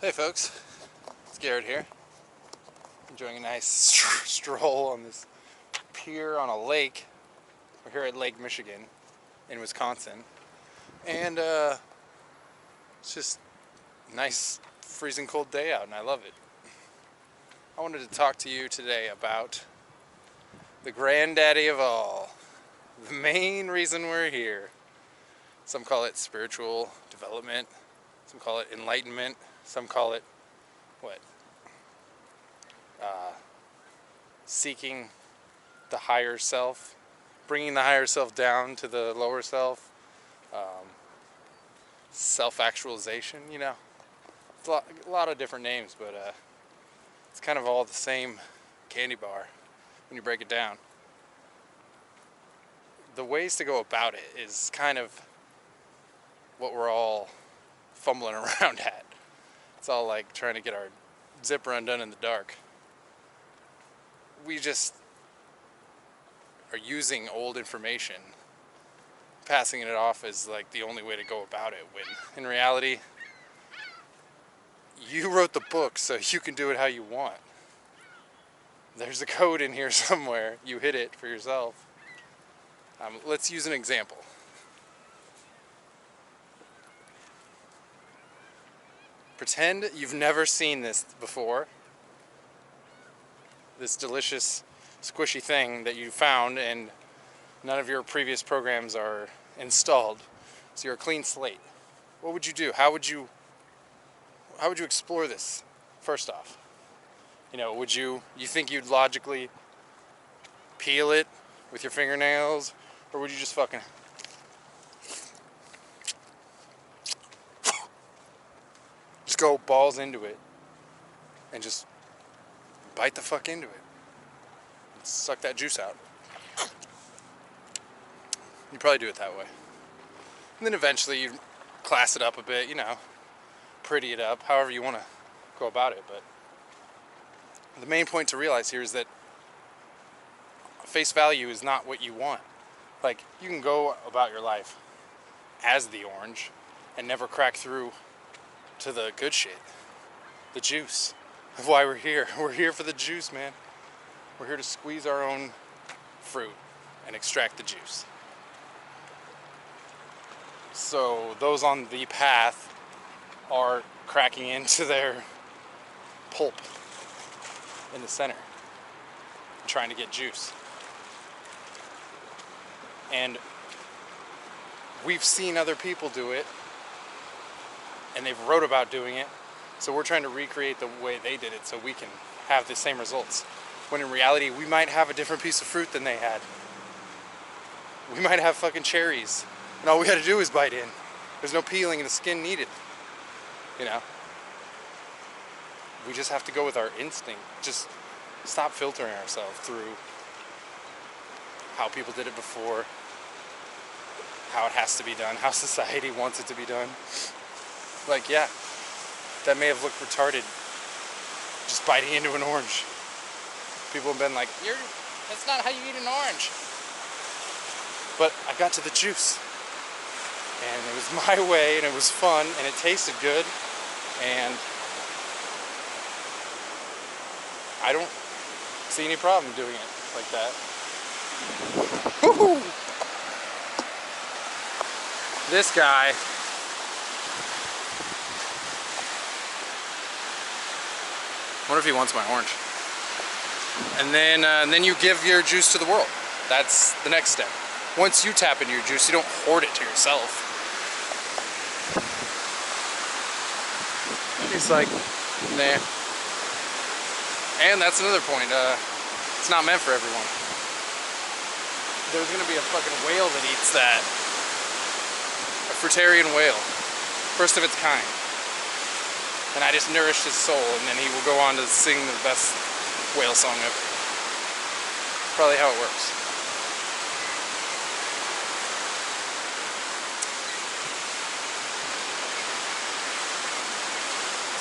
Hey folks, it's Garrett here, enjoying a nice stroll on this pier on a lake. We're here at Lake Michigan in Wisconsin, and it's just a nice freezing cold day out and I love it. I wanted to talk to you today about the granddaddy of all, the main reason we're here. Some call it spiritual development, some call it enlightenment, some call it seeking the higher self, bringing the higher self down to the lower self, self-actualization, It's a lot of different names, but it's kind of all the same candy bar when you break it down. The ways to go about it is kind of what we're all fumbling around at. It's all like trying to get our zipper undone in the dark. We just are using old information, passing it off as like the only way to go about it, when in reality, you wrote the book so you can do it how you want. There's a code in here somewhere. You hit it for yourself. Let's use an example. Pretend you've never seen this before. This delicious, squishy thing that you found and none of your previous programs are installed. So you're a clean slate. What would you do? How would you explore this, first off? Would you think you'd logically peel it with your fingernails? Or would you just fucking go balls into it and just bite the fuck into it and suck that juice out? You probably do it that way. And then eventually you class it up a bit, pretty it up, however you want to go about it. But the main point to realize here is that face value is not what you want. Like, you can go about your life as the orange and never crack through to the good shit, the juice of why we're here. We're here for the juice, man. We're here to squeeze our own fruit and extract the juice. So those on the path are cracking into their pulp in the center, trying to get juice. And we've seen other people do it, and they've wrote about doing it, so we're trying to recreate the way they did it so we can have the same results. When in reality, we might have a different piece of fruit than they had. We might have fucking cherries, and all we gotta do is bite in. There's no peeling and the skin needed. We just have to go with our instinct. Just stop filtering ourselves through how people did it before, how it has to be done, how society wants it to be done. Like, yeah, that may have looked retarded, just biting into an orange. People have been like, that's not how you eat an orange. But I got to the juice. And it was my way, and it was fun, and it tasted good. And I don't see any problem doing it like that. Woohoo! This guy I wonder if he wants my orange. And then you give your juice to the world. That's the next step. Once you tap into your juice, you don't hoard it to yourself. He's like, nah. And that's another point. It's not meant for everyone. There's gonna be a fucking whale that eats that. A Fruitarian whale. First of its kind. And I just nourished his soul, and then he will go on to sing the best whale song ever. Probably how it works.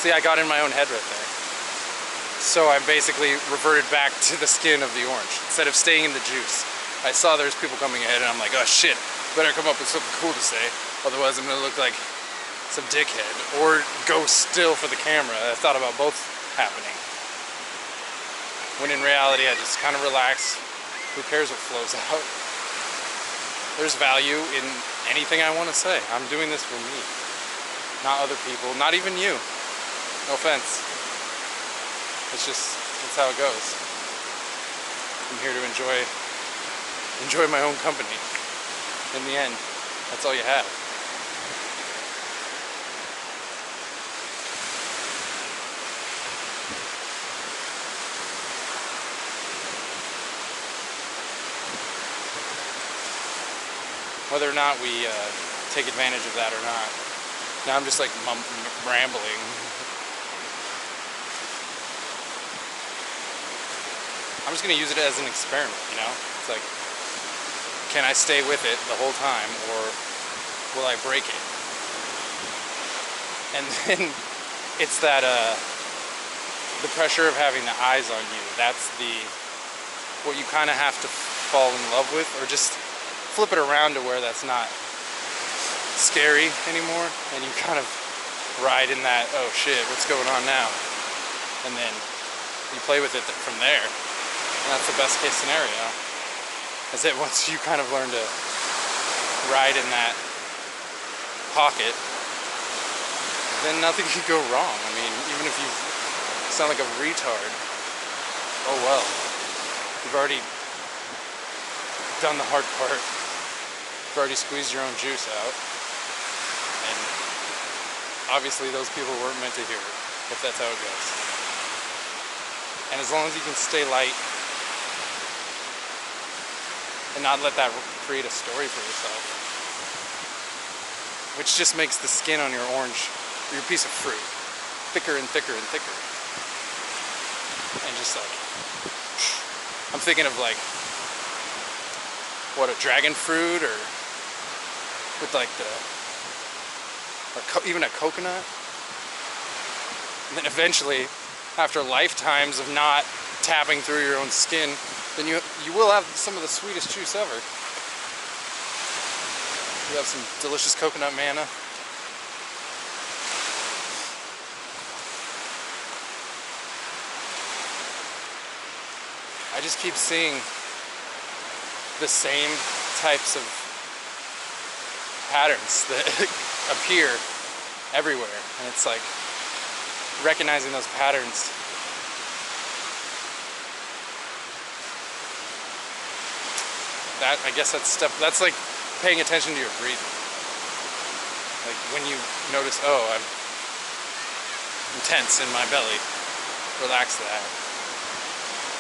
See, I got in my own head right there. So I basically reverted back to the skin of the orange, instead of staying in the juice. I saw there's people coming ahead, and I'm like, oh shit, better come up with something cool to say, otherwise I'm gonna look like some dickhead or go still for the camera. I thought about both happening. When in reality, I just kind of relax. Who cares what flows out? There's value in anything I want to say. I'm doing this for me, not other people, not even you. No offense. It's just, that's how it goes. I'm here to enjoy my own company. In the end, that's all you have. Whether or not we take advantage of that or not. Now I'm just like rambling. I'm just gonna use it as an experiment, you know? It's like, can I stay with it the whole time, or will I break it? And then it's that, the pressure of having the eyes on you, that's what you kind of have to fall in love with, or just flip it around to where that's not scary anymore, and you kind of ride in that, oh shit, what's going on now? And then you play with it from there. And that's the best case scenario. Is that once you kind of learn to ride in that pocket, then nothing can go wrong. I mean, even if you sound like a retard, oh well. You've already done the hard part. You've already squeezed your own juice out. And obviously those people weren't meant to hear it, if that's how it goes. And as long as you can stay light and not let that create a story for yourself, which just makes the skin on your piece of fruit, thicker and thicker and thicker. And just like, I'm thinking of like, what, a dragon fruit, or with like even a coconut. And then eventually, after lifetimes of not tapping through your own skin, then you will have some of the sweetest juice ever. You have some delicious coconut manna. I just keep seeing the same types of patterns that appear everywhere, and it's like recognizing those patterns. I guess that's like paying attention to your breathing. Like when you notice, oh, I'm tense in my belly, relax that.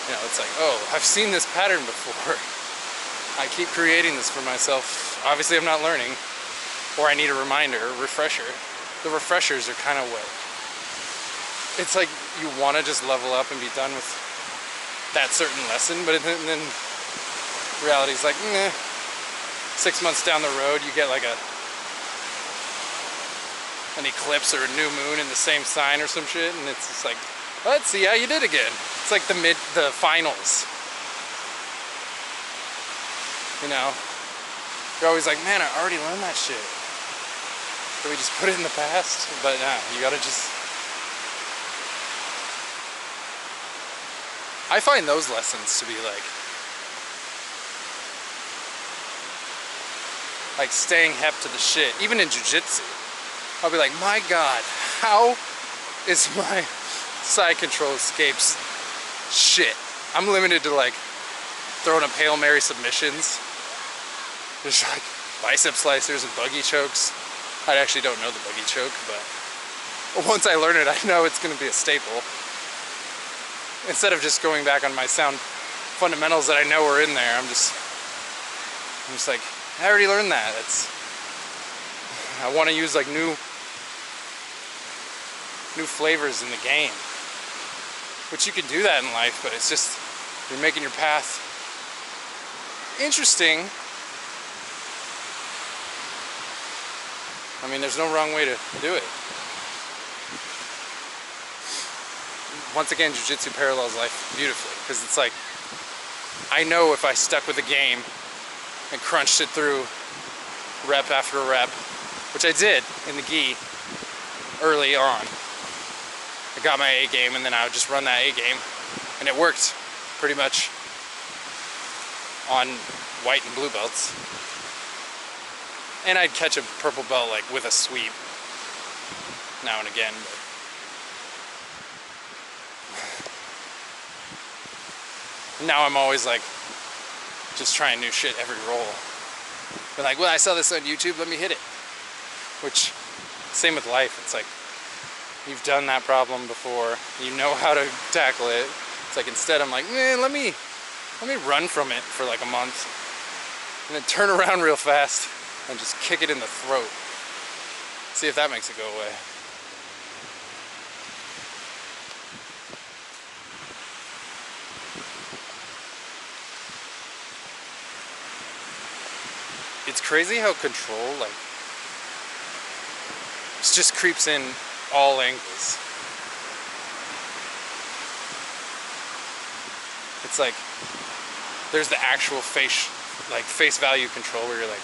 You know, it's like, oh, I've seen this pattern before. I keep creating this for myself. Obviously I'm not learning, or I need a reminder, a refresher. The refreshers are kind of what, it's like you want to just level up and be done with that certain lesson, but then reality's like, nah. 6 months down the road, you get like an eclipse or a new moon in the same sign or some shit, and it's just like, let's see how you did again. It's like the finals. You know? You're always like, man, I already learned that shit. Can we just put it in the past? But nah, you gotta just... I find those lessons to be like staying hep to the shit. Even in jiu-jitsu, I'll be like, my God, how is my side control escapes shit? I'm limited to like throwing up Hail Mary submissions. There's like bicep slicers and buggy chokes. I actually don't know the buggy choke, but once I learn it, I know it's going to be a staple. Instead of just going back on my sound fundamentals that I know are in there, I'm just like, I already learned that. I want to use like new flavors in the game, which you can do that in life, but it's just, you're making your path interesting. I mean, there's no wrong way to do it. Once again, jiu-jitsu parallels life beautifully, because it's like, I know if I stuck with the game and crunched it through rep after rep, which I did in the gi, early on. I got my A game, and then I would just run that A game, and it worked pretty much on white and blue belts. And I'd catch a purple belt like with a sweep now and again. But now I'm always like just trying new shit every roll. But like, well, I saw this on YouTube, let me hit it. Which, same with life. It's like, you've done that problem before. You know how to tackle it. It's like, instead I'm like, let me run from it for like a month. And then turn around real fast and just kick it in the throat. See if that makes it go away. It's crazy how control, like, it just creeps in all angles. It's like, there's the actual face value control where you're like,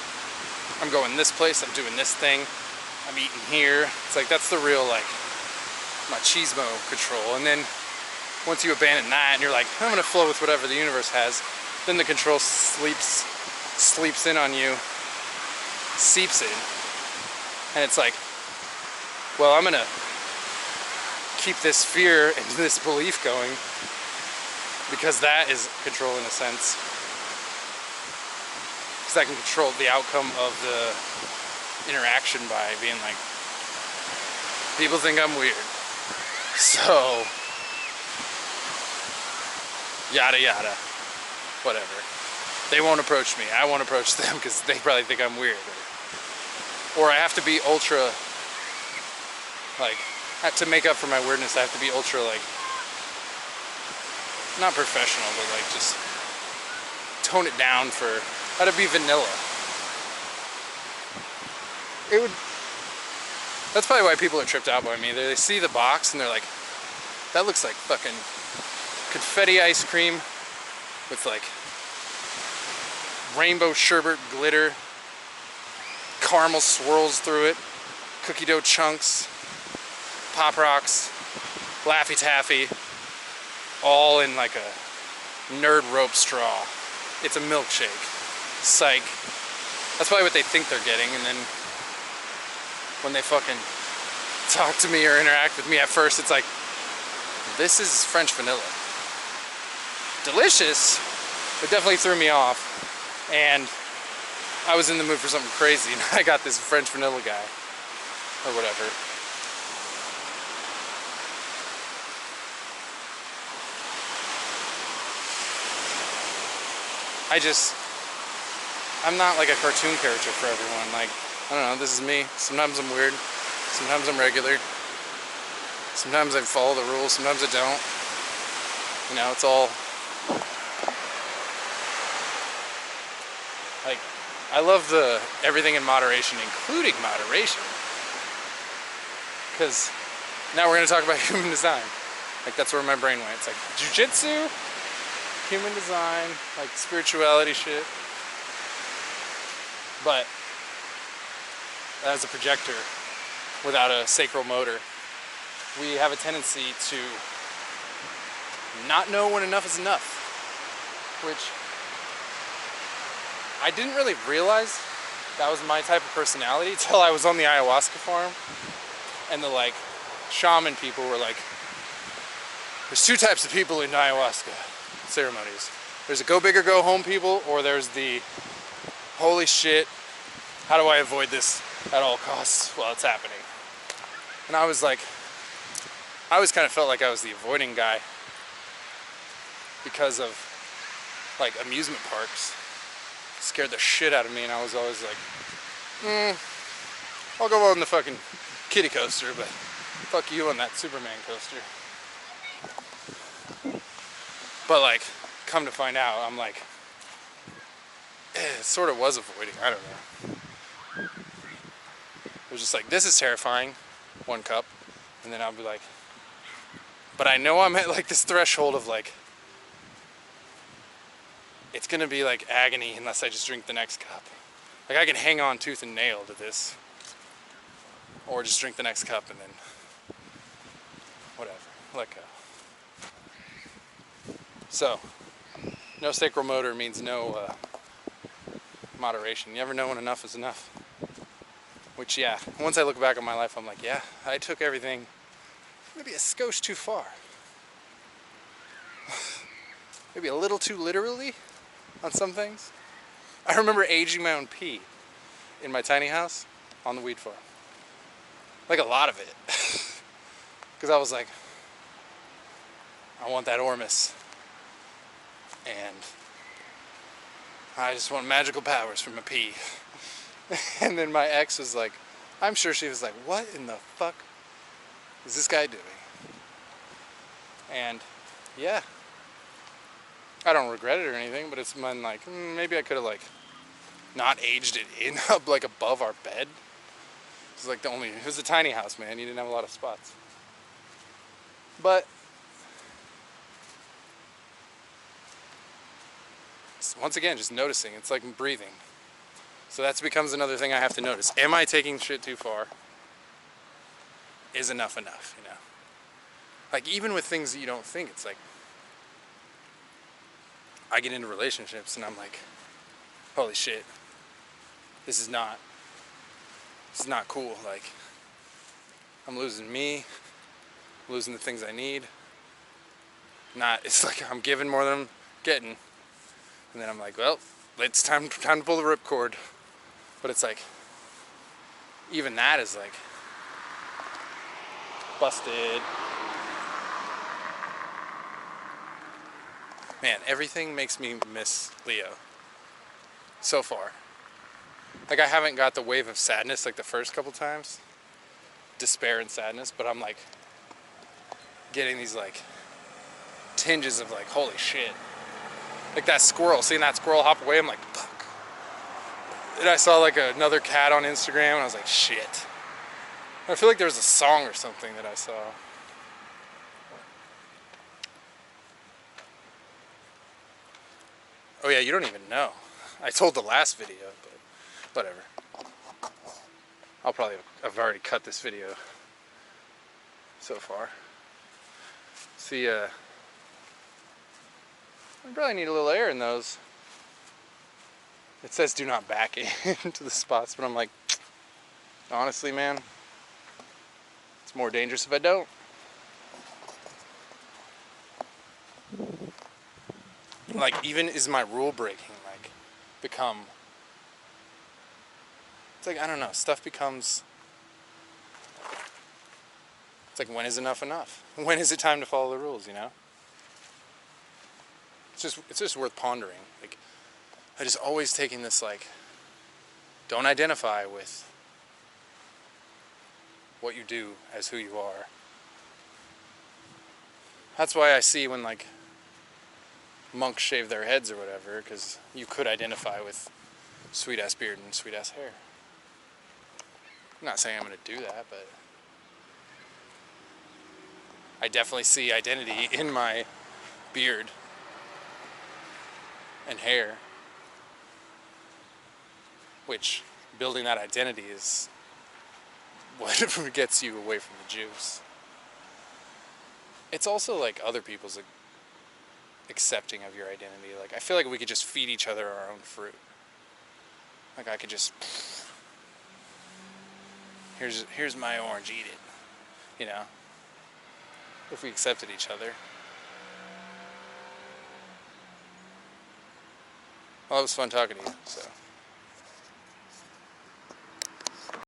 I'm going this place, I'm doing this thing, I'm eating here. It's like, that's the real, like, machismo control. And then once you abandon that and you're like, I'm gonna flow with whatever the universe has, then the control sleeps in on you, seeps in, and it's like, well, I'm gonna keep this fear and this belief going, because that is control in a sense. Because I can control the outcome of the interaction by being like, people think I'm weird, so yada yada, whatever. They won't approach me, I won't approach them because they probably think I'm weird. Or I have to be ultra, like, to make up for my weirdness, I have to be ultra, like, not professional, but like just tone it down for how to be vanilla. That's probably why people are tripped out by me. They see the box and they're like, that looks like fucking confetti ice cream with like rainbow sherbet glitter, caramel swirls through it, cookie dough chunks, Pop Rocks, Laffy Taffy, all in like a nerd rope straw. It's a milkshake. Psych. That's probably what they think they're getting, and then when they fucking talk to me or interact with me at first, it's like, this is French vanilla. Delicious, but definitely threw me off. And I was in the mood for something crazy, and I got this French vanilla guy, or whatever. I'm not like a cartoon character for everyone. Like, I don't know, this is me. Sometimes I'm weird, sometimes I'm regular, sometimes I follow the rules, sometimes I don't. You know, it's all, like, I love the everything in moderation, including moderation. Because now we're going to talk about human design. Like, that's where my brain went. It's like jiu-jitsu, human design, like spirituality shit. But as a projector without a sacral motor, we have a tendency to not know when enough is enough, which I didn't really realize that was my type of personality until I was on the ayahuasca farm, and the like shaman people were like, there's two types of people in ayahuasca ceremonies. There's the go big or go home people, or there's the holy shit, how do I avoid this at all costs while it's happening? And I was like, I always kind of felt like I was the avoiding guy because of like amusement parks. It scared the shit out of me, and I was always like, I'll go on the fucking kiddie coaster, but fuck you on that Superman coaster. But like, come to find out, I'm like, it sort of was avoiding, I don't know. It was just like, this is terrifying, one cup, and then I'll be like, but I know I'm at like this threshold of like, it's gonna be like agony unless I just drink the next cup. Like, I can hang on tooth and nail to this. or just drink the next cup and then whatever, let go. So, no sacral motor means no moderation. You never know when enough is enough. Which, yeah, once I look back on my life, I'm like, yeah, I took everything maybe a skosh too far. Maybe a little too literally on some things. I remember aging my own pee in my tiny house on the weed farm. Like a lot of it. Because I was like, I want that Ormus. And I just want magical powers from a pee. And then my ex was like, I'm sure she was like, what in the fuck is this guy doing? And yeah, I don't regret it or anything, but it's been like, maybe I could have like not aged it in up like above our bed. It was like it was a tiny house, man. You didn't have a lot of spots. But once again, just noticing. It's like breathing. So that becomes another thing I have to notice. Am I taking shit too far? Is enough enough, you know? Like, even with things that you don't think, it's like, I get into relationships and I'm like, holy shit, this is not cool. Like, I'm losing me, losing the things I need. It's like I'm giving more than I'm getting. And then I'm like, well, it's time to pull the ripcord. But it's like, even that is like, busted. Man, everything makes me miss Leo. So far. Like, I haven't got the wave of sadness like the first couple times. Despair and sadness, but I'm like, getting these like, tinges of like, holy shit. Like that squirrel, seeing that squirrel hop away, I'm like, fuck. And I saw like another cat on Instagram and I was like, shit. I feel like there was a song or something that I saw. Oh yeah, you don't even know. I told the last video, but whatever. I've already cut this video so far. See, I probably need a little air in those. It says do not back into the spots, but I'm like, honestly, man, it's more dangerous if I don't. Like, even is my rule breaking, like, become, it's like, I don't know, stuff becomes, it's like, when is enough enough? When is it time to follow the rules, you know? It's just worth pondering. Like, I just always taking this, like, don't identify with what you do as who you are. That's why I see when, like, monks shave their heads or whatever, because you could identify with sweet-ass beard and sweet-ass hair. I'm not saying I'm going to do that, but I definitely see identity in my beard and hair, which building that identity is what gets you away from the juice. It's also like other people's accepting of your identity. Like, I feel like we could just feed each other our own fruit. Like, I could just, here's my orange, eat it, you know, if we accepted each other. Well, it was fun talking to you, so.